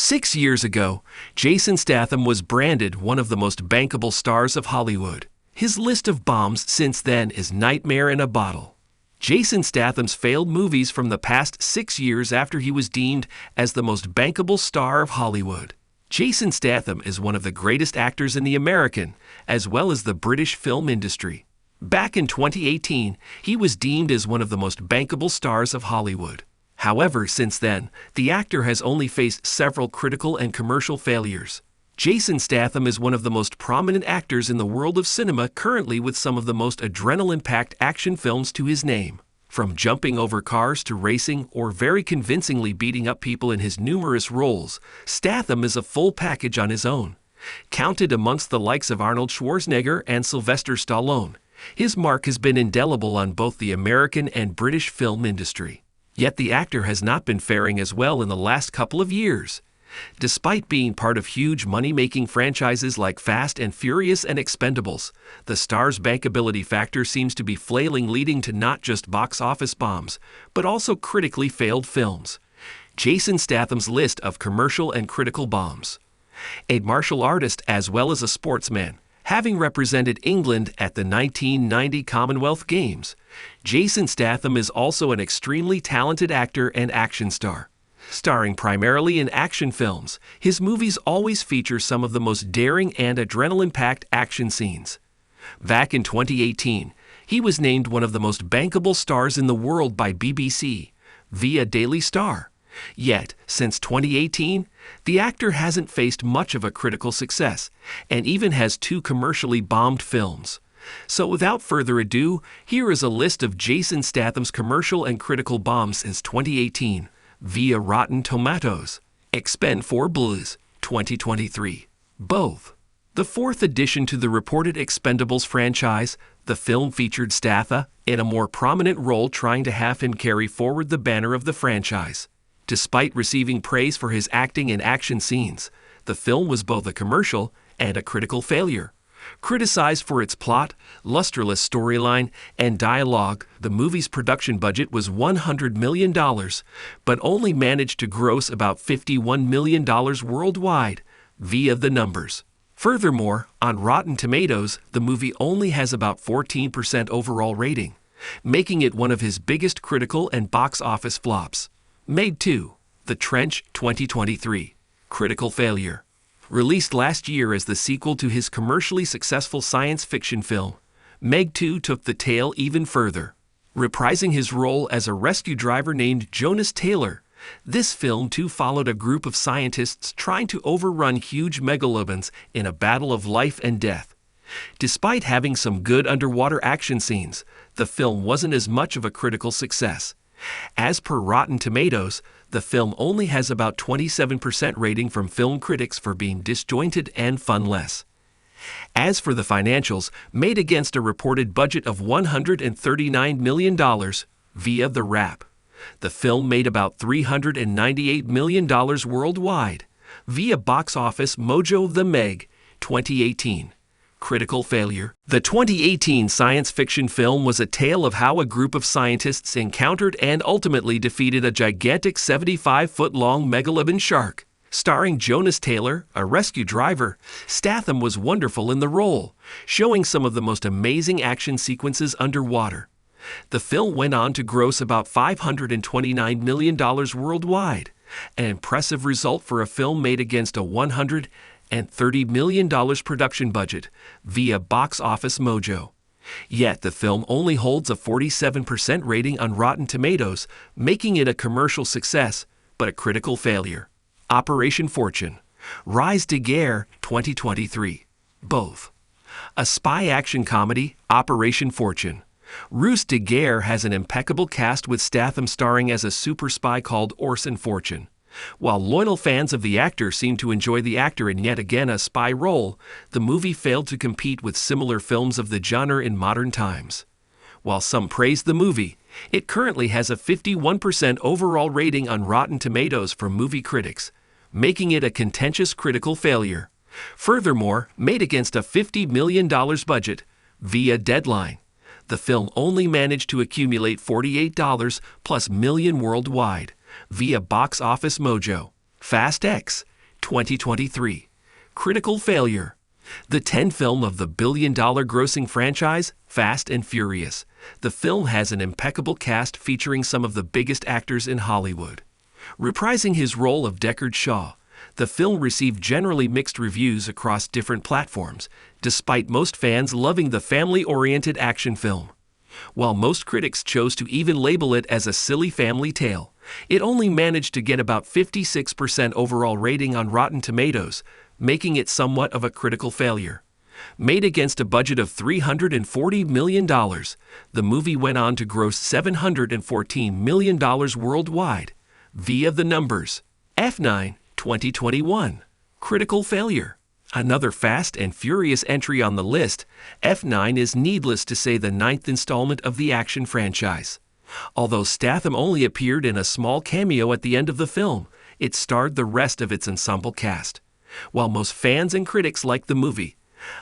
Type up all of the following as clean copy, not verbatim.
6 years ago, Jason Statham was branded one of the most bankable stars of Hollywood. His list of bombs since then is nightmare in a bottle. Jason Statham's failed movies from the past 6 years after he was deemed as the most bankable star of Hollywood. Jason Statham is one of the greatest actors in the American, as well as the British film industry. Back in 2018, he was deemed as one of the most bankable stars of Hollywood. However, since then, the actor has only faced several critical and commercial failures. Jason Statham is one of the most prominent actors in the world of cinema currently, with some of the most adrenaline-packed action films to his name. From jumping over cars to racing or very convincingly beating up people in his numerous roles, Statham is a full package on his own. Counted amongst the likes of Arnold Schwarzenegger and Sylvester Stallone, his mark has been indelible on both the American and British film industry. Yet the actor has not been faring as well in the last couple of years. Despite being part of huge money-making franchises like Fast and Furious and Expendables, the star's bankability factor seems to be flailing, leading to not just box office bombs, but also critically failed films. Jason Statham's list of commercial and critical bombs. A martial artist as well as a sportsman, having represented England at the 1990 Commonwealth Games, Jason Statham is also an extremely talented actor and action star. Starring primarily in action films, his movies always feature some of the most daring and adrenaline-packed action scenes. Back in 2018, he was named one of the most bankable stars in the world by BBC via Daily Star. Yet, since 2018, the actor hasn't faced much of a critical success, and even has 2 commercially bombed films. So without further ado, here is a list of Jason Statham's commercial and critical bombs since 2018, via Rotten Tomatoes. Expendables 2023. Both. The 4th addition to the reported Expendables franchise, the film featured Statham in a more prominent role, trying to have him carry forward the banner of the franchise. Despite receiving praise for his acting and action scenes, the film was both a commercial and a critical failure. Criticized for its plot, lusterless storyline, and dialogue, the movie's production budget was $100 million, but only managed to gross about $51 million worldwide, via the numbers. Furthermore, on Rotten Tomatoes, the movie only has about 14% overall rating, making it one of his biggest critical and box office flops. Meg 2, The Trench 2023. Critical failure. Released last year as the sequel to his commercially successful science fiction film, Meg 2 took the tale even further. Reprising his role as a rescue driver named Jonas Taylor, this film too followed a group of scientists trying to overrun huge megalodons in a battle of life and death. Despite having some good underwater action scenes, the film wasn't as much of a critical success. As per Rotten Tomatoes, the film only has about 27% rating from film critics for being disjointed and funless. As for the financials, made against a reported budget of $139 million via The Wrap, the film made about $398 million worldwide via Box Office Mojo. The Meg 2018. Critical failure. The 2018 science fiction film was a tale of how a group of scientists encountered and ultimately defeated a gigantic 75-foot-long megalodon shark. Starring Jonas Taylor, a rescue driver, Statham was wonderful in the role, showing some of the most amazing action sequences underwater. The film went on to gross about $529 million worldwide, an impressive result for a film made against a $130 million production budget via Box Office Mojo. Yet the film only holds a 47% rating on Rotten Tomatoes, making it a commercial success, but a critical failure. Operation Fortune. Rise de Guerre 2023. Both. A spy action comedy, Operation Fortune. Rise de Guerre has an impeccable cast, with Statham starring as a super spy called Orson Fortune. While loyal fans of the actor seem to enjoy the actor in yet again a spy role, the movie failed to compete with similar films of the genre in modern times. While some praised the movie, it currently has a 51% overall rating on Rotten Tomatoes from movie critics, making it a contentious critical failure. Furthermore, made against a $50 million budget via Deadline, the film only managed to accumulate $48+ million worldwide via Box Office Mojo. Fast X 2023. Critical failure. The 10th film of the billion-dollar grossing franchise, Fast and Furious. The film has an impeccable cast featuring some of the biggest actors in Hollywood. Reprising his role of Deckard Shaw, the film received generally mixed reviews across different platforms, despite most fans loving the family-oriented action film. While most critics chose to even label it as a silly family tale, it only managed to get about 56% overall rating on Rotten Tomatoes, making it somewhat of a critical failure. Made against a budget of $340 million, the movie went on to gross $714 million worldwide. Via the numbers. F9, 2021. Critical failure. Another Fast and Furious entry on the list, F9 is needless to say the 9th installment of the action franchise. Although Statham only appeared in a small cameo at the end of the film, it starred the rest of its ensemble cast. While most fans and critics liked the movie,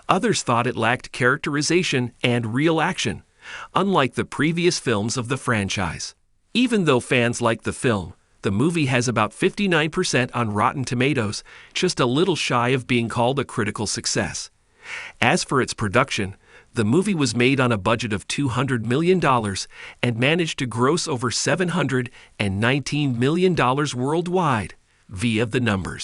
others thought it lacked characterization and real action, unlike the previous films of the franchise. Even though fans liked the film, the movie has about 59% on Rotten Tomatoes, just a little shy of being called a critical success. As for its production, the movie was made on a budget of $200 million and managed to gross over $719 million worldwide, via the numbers.